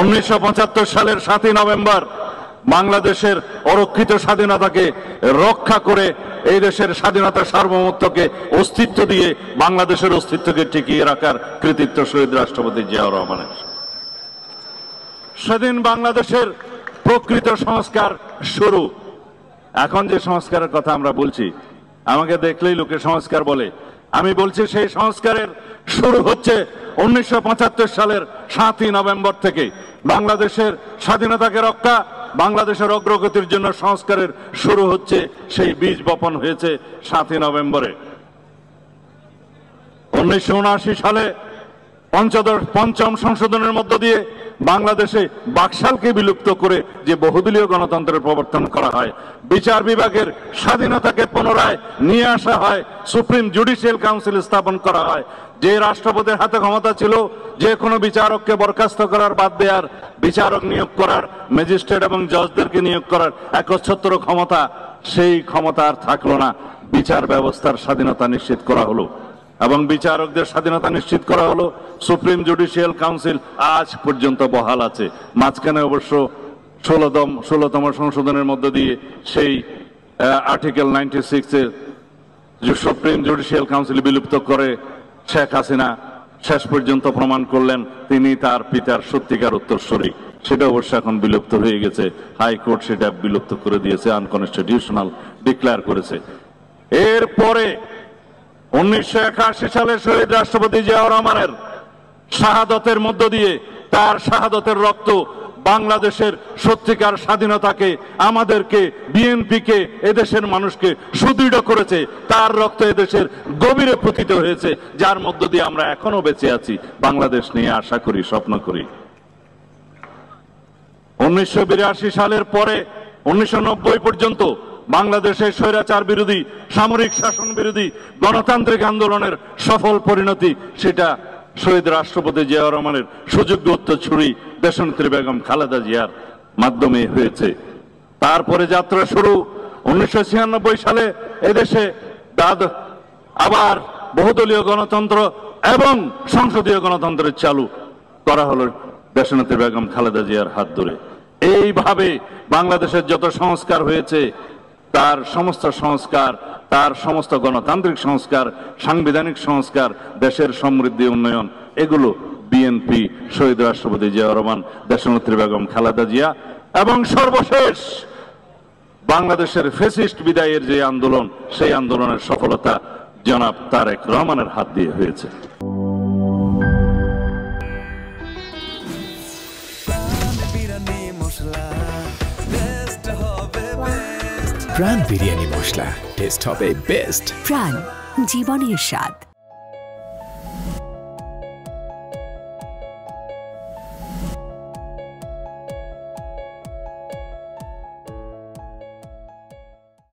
1975 সালের 7ই নভেম্বর বাংলাদেশের অরক্ষিত স্বাধীনতাকে রক্ষা করে এই দেশের স্বাধীনতা সার্বভৌমত্বকে অস্তিত্ব দিয়ে বাংলাদেশের অস্তিত্বকে টিকিয়ে রাখার কৃতিত্ব শহীদ রাষ্ট্রপতি জিয়াউর রহমানের। সেদিন বাংলাদেশের প্রকৃত সংস্কার শুরু। এখন যে সংস্কারের কথা আমরা বলছি, আমাকে দেখলেই লোকে সংস্কার বলে। আমি বলছি সেই সংস্কারের শুরু হচ্ছে 1975 সালের 7ই নভেম্বর থেকে। বাংলাদেশের স্বাধীনতাকে রক্ষা, বাংলাদেশের অগ্রগতির জন্য সংস্কারের শুরু হচ্ছে, সেই বীজ বপন হয়েছে 7ই নভেম্বরে। 1979 সালে পঞ্চম সংশোধনের মধ্য দিয়ে বাংলাদেশে বাকশালকে বিলুপ্ত করে যে বহুদলীয় গণতন্ত্রের প্রবর্তন করা হয়, বিচার বিভাগের স্বাধীনতাকে পুনরায় নিয়ে আসা হয়, সুপ্রিম জুডিশিয়াল কাউন্সিল স্থাপন করা হয়। যে রাষ্ট্রপতির হাতে ক্ষমতা ছিল যে কোনো বিচারককে বরখাস্ত করার, বাদ দেওয়ার, বিচারক নিয়োগ করার, ম্যাজিস্ট্রেট এবং জজদেরকে নিয়োগ করার একচ্ছত্র ক্ষমতা, সেই ক্ষমতা আর থাকলো না। বিচার ব্যবস্থার স্বাধীনতা নিশ্চিত করা হলো এবং বিচারকদের স্বাধীনতা নিশ্চিত করা হলো। সুপ্রিম জুডিশিয়াল কাউন্সিল আজ পর্যন্ত বহাল আছে। মাঝখানে অবশ্য 16তম সংশোধনের মধ্য দিয়ে সেই আর্টিকেল 96-এর সুপ্রিম জুডিশিয়াল কাউন্সিল বিলুপ্ত করে শেখ হাসিনা শেষ পর্যন্ত প্রমাণ করলেন তিনি তার পিতার সত্যিকার উত্তরসূরি। সেটা অবশ্য এখন বিলুপ্ত হয়ে গেছে। হাইকোর্ট সেটা বিলুপ্ত করে দিয়েছে, আনকনস্টিটিউশনাল ডিক্লেয়ার করেছে। এরপরে 1981 সালে শহীদ রাষ্ট্রপতি জিয়াউর রহমানের শাহাদতের মধ্য দিয়ে, তার শাহাদতের রক্ত বাংলাদেশের সত্যিকার স্বাধীনতাকে, আমাদেরকে, বিএনপিকে, এদেশের মানুষকে সুদৃঢ় করেছে। তার রক্ত এদেশের গভীরে পতিত হয়েছে, যার মধ্য দিয়ে আমরা এখনো বেঁচে আছি, বাংলাদেশ নিয়ে আশা করি, স্বপ্ন করি। 1982 সালের পরে 1990 পর্যন্ত বাংলাদেশের স্বৈরাচার বিরোধী, সামরিক শাসন বিরোধী গণতান্ত্রিক আন্দোলনের সফল পরিণতি, সেটা শহীদ রাষ্ট্রপতি জিয়াউর রহমানের সুযোগ্য উত্তরসূরি দেশনেত্রী বেগম খালেদা জিয়ার মাধ্যমে হয়েছে। তারপরে যাত্রা শুরু 1996 সালে এদেশে আবার বহুদলীয় গণতন্ত্র এবং সংসদীয় গণতন্ত্রের চালু করা হলো দেশনেত্রী বেগম খালেদা জিয়ার হাত ধরে। এইভাবে বাংলাদেশের যত সংস্কার হয়েছে, তার সমস্ত সংস্কার, তার সমস্ত গণতান্ত্রিক সংস্কার, সাংবিধানিক সংস্কার, দেশের সমৃদ্ধি, উন্নয়ন, এগুলো বিএনপি, শহীদ রাষ্ট্রপতি জিয়াউর রহমান, দেশনেত্রী বেগম খালেদা জিয়া এবং সর্বশেষ বাংলাদেশের ফ্যাসিস্ট বিদায়ের যে আন্দোলন, সেই আন্দোলনের সফলতা জনাব তারেক রহমানের হাত দিয়ে হয়েছে। প্রাণ বিরিয়ানি মশলা, টেস্ট হবে বেস্ট। প্রাণ, জীবনের স্বাদ।